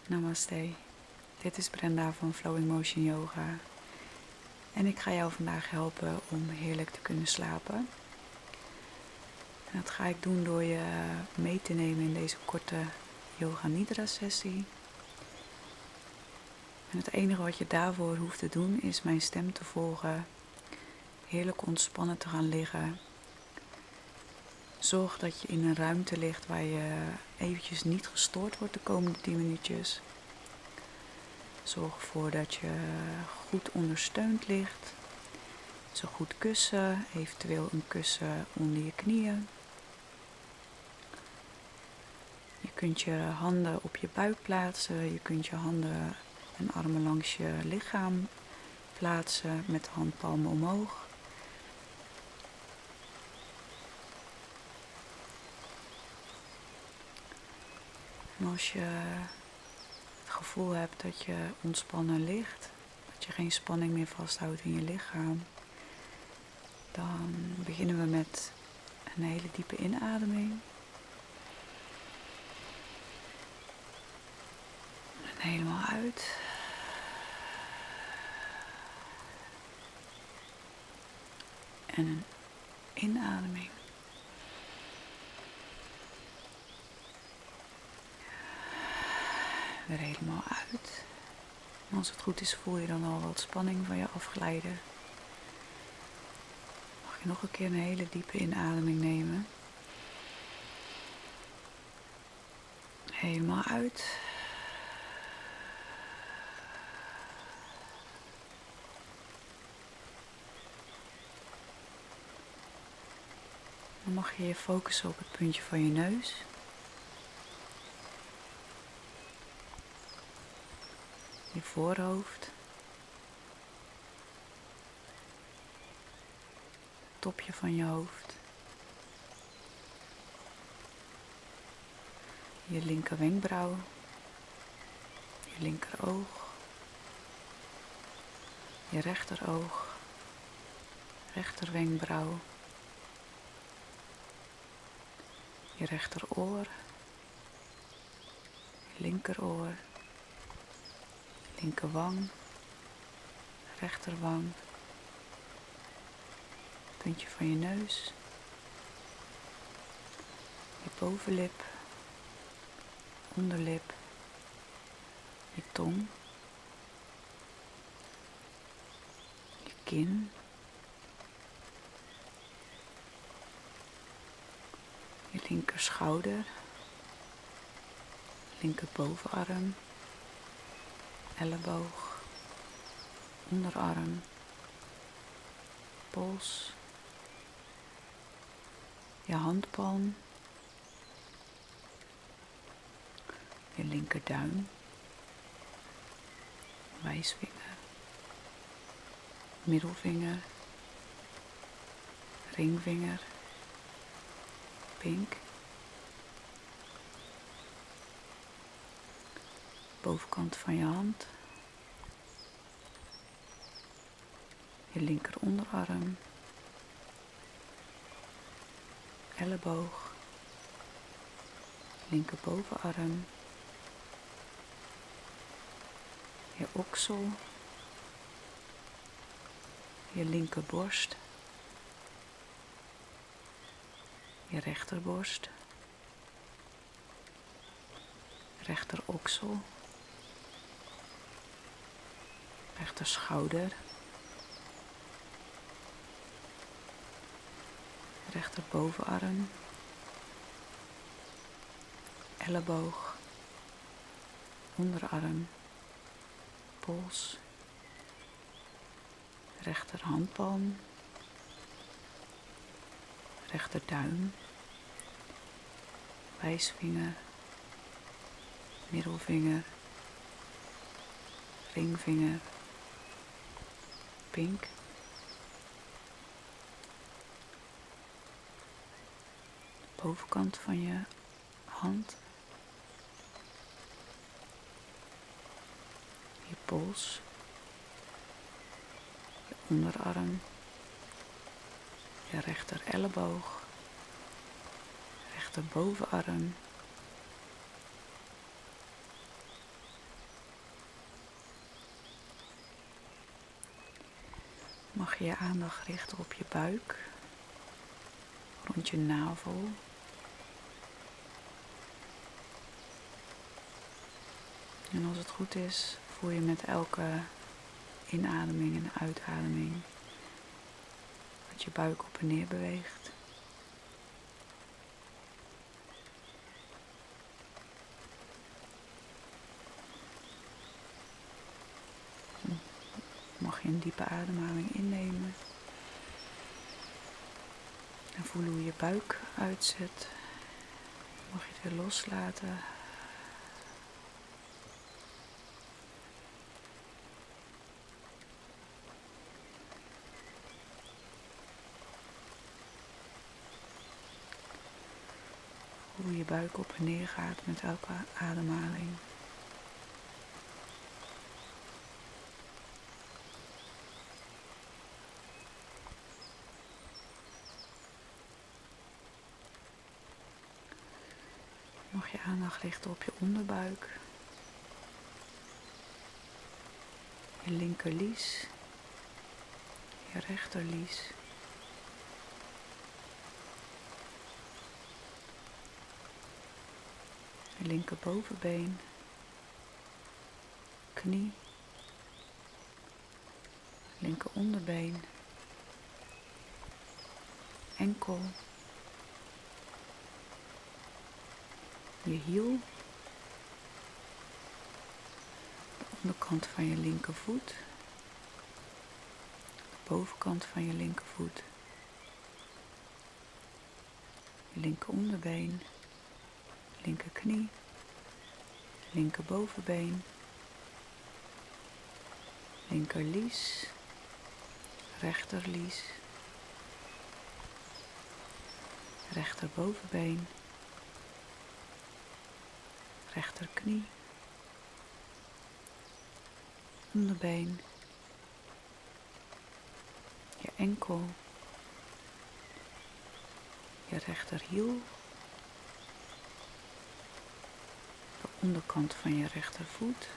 Namaste, dit is Brenda van Flowing Motion Yoga en ik ga jou vandaag helpen om heerlijk te kunnen slapen. En dat ga ik doen door je mee te nemen in deze korte Yoga Nidra sessie. En het enige wat je daarvoor hoeft te doen is mijn stem te volgen, heerlijk ontspannen te gaan liggen. Zorg dat je in een ruimte ligt waar je eventjes niet gestoord wordt de komende 10 minuutjes. Zorg ervoor dat je goed ondersteund ligt. Zo goed kussen, eventueel een kussen onder je knieën. Je kunt je handen op je buik plaatsen. Je kunt je handen en armen langs je lichaam plaatsen met de handpalmen omhoog. En als je het gevoel hebt dat je ontspannen ligt, dat je geen spanning meer vasthoudt in je lichaam, dan beginnen we met een hele diepe inademing. En helemaal uit. En een inademing. Weer helemaal uit. En als het goed is voel je dan al wat spanning van je afglijden. Mag je nog een keer een hele diepe inademing nemen. Helemaal uit. Dan mag je je focussen op het puntje van je neus. Je voorhoofd. Het topje van je hoofd. Je linker wenkbrauw. Je linker oog. Je rechteroog. Rechter wenkbrauw. Je rechteroor. Je linkeroor. Linkerwang. Rechterwang. Puntje van je neus. Je bovenlip. Onderlip. Je tong. Je kin. Je linker schouder. Linker bovenarm. Elleboog. Onderarm. Pols. Je handpalm. Je linkerduim. Wijsvinger. Middelvinger. Ringvinger. Pink. Bovenkant van je hand. Je linker onderarm. Elleboog. Linker bovenarm. Je oksel. Je linkerborst. Je rechterborst. Rechteroksel. Rechterschouder. Rechterbovenarm. Elleboog. Onderarm. Pols. Rechterhandpalm. Rechterduim. Wijsvinger. Middelvinger. Ringvinger. Pink. Bovenkant van je hand. Je pols. Je onderarm. Je rechter elleboog. Rechterbovenarm. Mag je je aandacht richten op je buik, rond je navel. En als het goed is, voel je met elke inademing en uitademing dat je buik op en neer beweegt. Mag je een diepe ademhaling innemen. En voelen hoe je buik uitzet. Mag je het weer loslaten. Hoe je buik op en neer gaat met elke ademhaling. Mag je aandacht richten op je onderbuik. Je linkerlies. Je rechterlies. Je linkerbovenbeen. Knie. Linker onderbeen. Enkel. Je hiel. De onderkant van je linkervoet. De bovenkant van je linkervoet. Je linker onderbeen. Linkerknie. Linkerbovenbeen. Linkerlies. Rechterlies. Rechterbovenbeen. Rechterknie. Onderbeen. Je enkel. Je rechterhiel. De onderkant van je rechtervoet.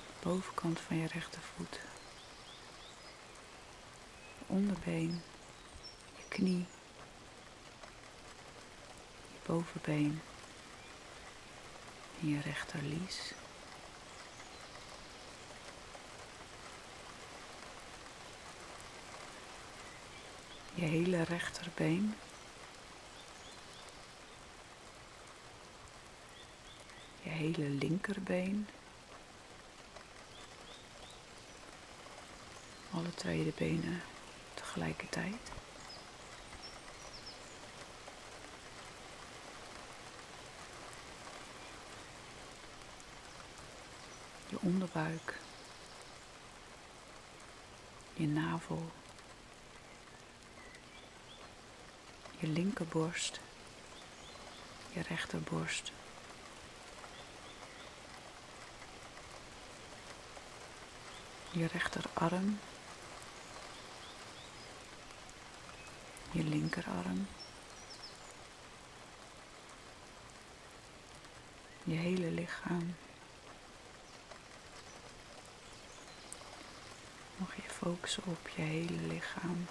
De bovenkant van je rechtervoet. Je onderbeen. Je knie. Je bovenbeen. En je rechterlies. Je hele rechterbeen. Je hele linkerbeen. Alle twee de benen tegelijkertijd. Je onderbuik. Je navel. Je linkerborst. Je rechterborst. Je rechterarm. Je linkerarm. Je hele lichaam. Mag je focussen op je hele lichaam.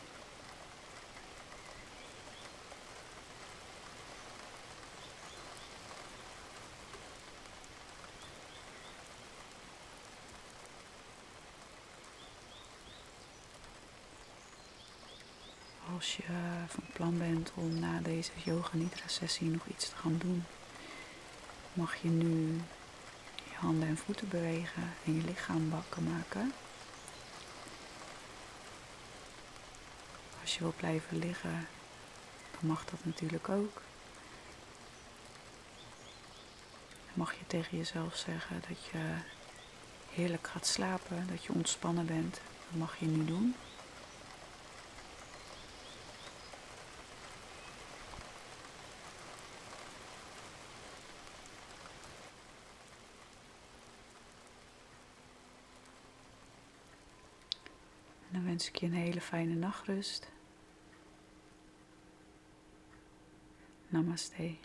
Als je van plan bent om na deze yoga nidra sessie nog iets te gaan doen, mag je nu je handen en voeten bewegen en je lichaam wakker maken. Als je wilt blijven liggen, dan mag dat natuurlijk ook. Dan mag je tegen jezelf zeggen dat je heerlijk gaat slapen, dat je ontspannen bent. Dat mag je nu doen. En dan wens ik je een hele fijne nachtrust. Namaste.